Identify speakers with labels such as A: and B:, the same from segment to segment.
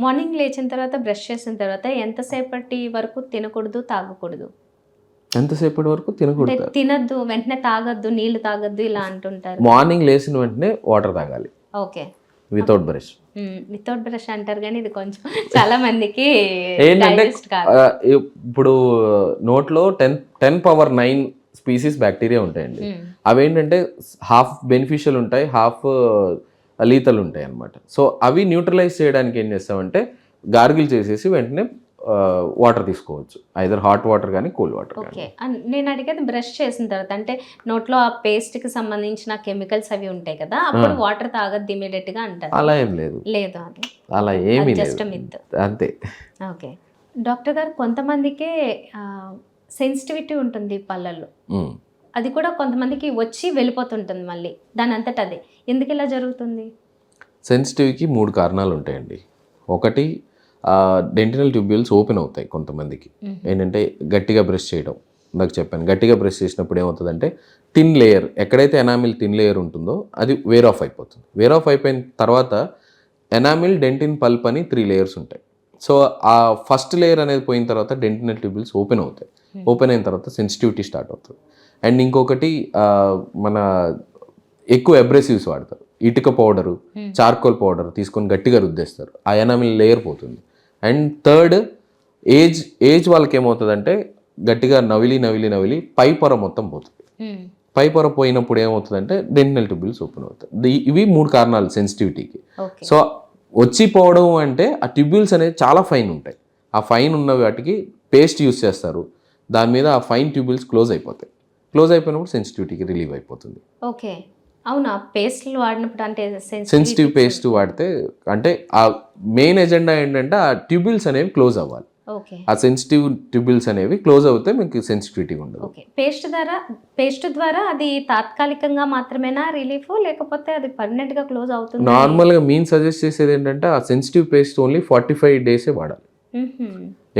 A: Morning లేచిన తర్వాత brush చేసిన తర్వాత ఎంతసేపటి వరకు తినకూడదు, తాగకూడదు?
B: ఎంతసేపటి వరకు
A: అంటే
B: తినకూడదు?
A: తినద్దు, వెంటనే తాగొద్దు, నీళ్లు తాగొద్దు ఇలా అంటుంటారు.
B: మార్నింగ్ లేచిన వెంటనే వాటర్ తాగాలి
A: okay.
B: Without brush.
A: Without brush అంటారు కానీ ఇది కొంచెం చాలా మందికి
B: ఏంటంటే
A: డైజెస్ట్ కాదు.
B: ఇప్పుడు నోట్లో 10⁻⁹ స్పీసీస్ బ్యాక్టీరియా ఉంటాయండి. అవేంటంటే హాఫ్ బెనిఫిషియల్ ఉంటాయి, హాఫ్ లీతల్ ఉంటాయి అన్నమాట. సో అవి న్యూట్రలైజ్ చేయడానికి ఏం చేస్తామంటే గార్గిల్ చేసేసి వెంటనే వాటర్ తీసుకోవచ్చు, ఐదర్ హాట్ వాటర్ కానీ కూల్ వాటర్ కానీ.
A: ఓకే. నేను అడిగేది బ్రష్ చేసిన తర్వాత, అంటే నోట్లో ఆ పేస్ట్కి సంబంధించిన కెమికల్స్ అవి ఉంటాయి కదా, అప్పుడు వాటర్ తాగద్దు ఇమీడియట్ గా అంటారు.
B: అలా ఏం లేదు,
A: లేదు అది
B: అలా ఏమీ
A: జస్ట్
B: లేదు,
A: మిత్.
B: అంతే.
A: ఓకే డాక్టర్ గారు, కొంతమందికే సెన్సిటివిటీ ఉంటుంది పళ్ళల్లో, అది కూడా కొంతమందికి వచ్చి వెళ్ళిపోతుంటుంది మళ్ళీ దాని అంతటా అదే. ఎందుకు ఇలా జరుగుతుంది?
B: సెన్సిటివ్కి 3 కారణాలు ఉంటాయండి. ఒకటి డెంటినల్ ట్యూబ్యూల్స్ ఓపెన్ అవుతాయి కొంతమందికి. ఏంటంటే గట్టిగా బ్రష్ చేయడం, నాకు చెప్పాను, గట్టిగా బ్రష్ చేసినప్పుడు ఏమవుతుందంటే థిన్ లేయర్, ఎక్కడైతే ఎనామిల్ థిన్ లేయర్ ఉంటుందో అది వేర్ ఆఫ్ అయిపోతుంది. వేర్ ఆఫ్ అయిపోయిన తర్వాత ఎనామిల్, డెంటిన్ పల్ప్ అని 3 లేయర్స్ ఉంటాయి. సో ఆ ఫస్ట్ లేయర్ అనేది పోయిన తర్వాత డెంటినల్ ట్యూబ్యూల్స్ ఓపెన్ అవుతాయి. ఓపెన్ అయిన తర్వాత సెన్సిటివిటీ స్టార్ట్ అవుతుంది. అండ్ ఇంకొకటి మన ఎక్కువ అబ్రెసివ్స్ వాడతారు, ఇటుక పౌడరు, చార్కోల్ పౌడర్ తీసుకొని గట్టిగా రుద్దేస్తారు, ఆ ఎనామిల్ లేయర్ పోతుంది. అండ్ థర్డ్, ఏజ్ వాళ్ళకి ఏమవుతుందంటే గట్టిగా నవిలి పై పొర మొత్తం పోతుంది. పై పొర పోయినప్పుడు ఏమవుతుందంటే డెంటినల్ ట్యూబ్యూల్స్ ఓపెన్ అవుతాయి. ఇవి 3 కారణాలు సెన్సిటివిటీకి. సో వచ్చిపోవడం అంటే ఆ ట్యూబ్యూల్స్ అనేది చాలా ఫైన్ ఉంటాయి, ఆ ఫైన్ ఉన్న వాటికి పేస్ట్ యూస్ చేస్తారు, దాని మీద ఆ ఫైన్ ట్యూబ్యూల్స్ క్లోజ్ అయిపోతాయి. క్లోజ్ అయిపోయినప్పుడు సెన్సిటివిటీకి రిలీవ్ అయిపోతుంది.
A: ఓకే, అవునా? పేస్ట్లు వాడినప్పుడు అంటే
B: సెన్సిటివ్ పేస్ట్ వాడితే అంటే ఆ మెయిన్ ఎజెండా ఏంటంటే ఆ ట్యూబ్యూల్స్ అనేవి క్లోజ్ అవ్వాలి. ఆ సెన్సిటివ్ ట్యూబ్యూల్స్ అనేవి క్లోజ్ అవుతే మీకు సెన్సిటివిటీ ఉండదు.
A: ఓకే, పేస్ట్ ద్వారా అది తాత్కాలికంగా మాత్రమేనా రిలీఫ్, లేకపోతే అది పర్మనెంట్ గా క్లోజ్ అవుతుంది?
B: నార్మల్గా మీన్ సజెస్ట్ చేసేది ఏంటంటే ఆ సెన్సిటివ్ పేస్ట్ ఓన్లీ 45 డేసే వాడాలి,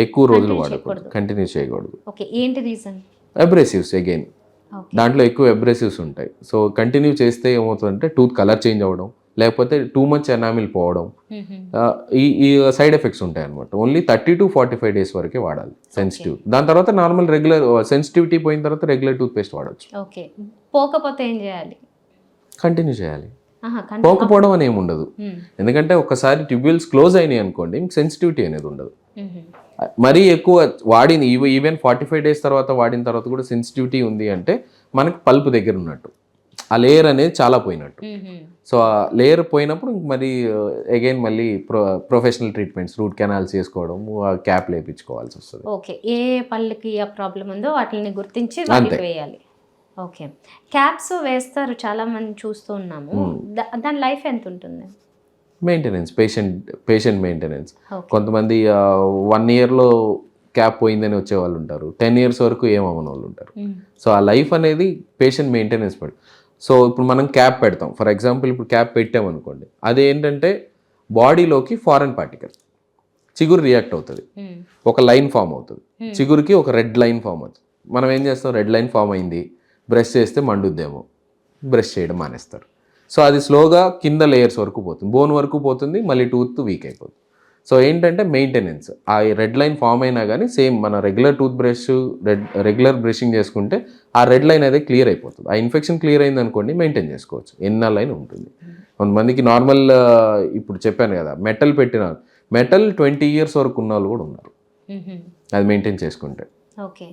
B: ఎక్కువ రోజులు వాడకూడదు, కంటిన్యూ చేయకూడదు.
A: ఓకే, ఏంటి రీజన్?
B: అబ్రెసివ్స్ అగైన్, దాంట్లో ఎక్కువ అబ్రెసివ్స్ ఉంటాయి. సో కంటిన్యూ చేస్తే ఏమవుతుందంటే టూత్ కలర్ చేంజ్ అవ్వడం, లేకపోతే టూ మచ్ ఎనామిల్ పోవడం, ఈ సైడ్ ఎఫెక్ట్స్ ఉంటాయి అనమాట. ఓన్లీ 30 to 45 డేస్ వరకే వాడాలి సెన్సిటివ్. దాని తర్వాత నార్మల్ రెగ్యులర్ సెన్సిటివిటీ పోయిన తర్వాత రెగ్యులర్ టూత్ పేస్ట్ వాడచ్చు.
A: ఓకే, పోకపోతే ఏం చేయాలి?
B: కంటిన్యూ చేయాలి, పోకపోవడం అని ఏమి ఉండదు. ఎందుకంటే ఒకసారి ట్యూబ్యూల్స్ క్లోజ్ అయినాయి అనుకోండి, మీకు సెన్సిటివిటీ అనేది ఉండదు. మరీ ఎక్కువ వాడింది ఈవెన్ 45 డేస్ తర్వాత వాడిన తర్వాత కూడా సెన్సిటివిటీ ఉంది అంటే మనకి పల్ప్ దగ్గర ఉన్నట్టు, ఆ లేయర్ అనేది చాలా పోయినట్టు. సో ఆ లేయర్ పోయినప్పుడు మరి అగైన్ మళ్ళీ ప్రొఫెషనల్ ట్రీట్మెంట్స్, రూట్ కెనాల్స్ చేసుకోవడం, క్యాప్ లేపించుకోవాల్సి వస్తుంది.
A: ఓకే, ఏ పళ్ళకి ఆ ప్రాబ్లం ఉందో వాటిని గుర్తించి వేయాలి. ఓకే, క్యాప్స్ వేస్తారు చాలా మంది చూస్తూ ఉన్నాము, దాని లైఫ్ ఎంత ఉంటుంది?
B: Maintenance, patient maintenance. కొంతమంది 1 yearలో క్యాప్ పోయిందని వచ్చే వాళ్ళు ఉంటారు, 10 years వరకు ఏమవ్వని వాళ్ళు ఉంటారు. సో ఆ లైఫ్ అనేది పేషెంట్ మెయింటెనెన్స్ పడి. సో ఇప్పుడు మనం క్యాప్ పెడతాం, ఫర్ ఎగ్జాంపుల్ ఇప్పుడు క్యాప్ పెట్టామనుకోండి, అది ఏంటంటే బాడీలోకి ఫారెన్ పార్టికల్ చిగురు రియాక్ట్ అవుతుంది, ఒక లైన్ ఫామ్ అవుతుంది, చిగురుకి ఒక రెడ్ లైన్ ఫామ్ అవుతుంది. మనం ఏం చేస్తాం, రెడ్ లైన్ ఫామ్ అయింది, బ్రష్ చేస్తే మండుద్దేమో, బ్రష్ చేయడం మానేస్తారు. సో అది స్లోగా కింద లేయర్స్ వరకు పోతుంది, బోన్ వరకు పోతుంది, మళ్ళీ టూత్ వీక్ అయిపోతుంది. సో ఏంటంటే మెయింటెనెన్స్, ఆ రెడ్ లైన్ ఫామ్ అయినా కానీ సేమ్ మన regular tooth brush, regular brushing చేసుకుంటే ఆ రెడ్ లైన్ అనేది క్లియర్ అయిపోతుంది. ఆ ఇన్ఫెక్షన్ క్లియర్ అయింది అనుకోండి, మెయింటైన్ చేసుకోవచ్చు, ఎన్నాళ్ళైనా ఉంటుంది. కొంతమందికి నార్మల్ ఇప్పుడు చెప్పాను కదా మెటల్ 20 years వరకు ఉన్న వాళ్ళు కూడా ఉన్నారు, అది మెయింటైన్ చేసుకుంటే.
A: ఓకే.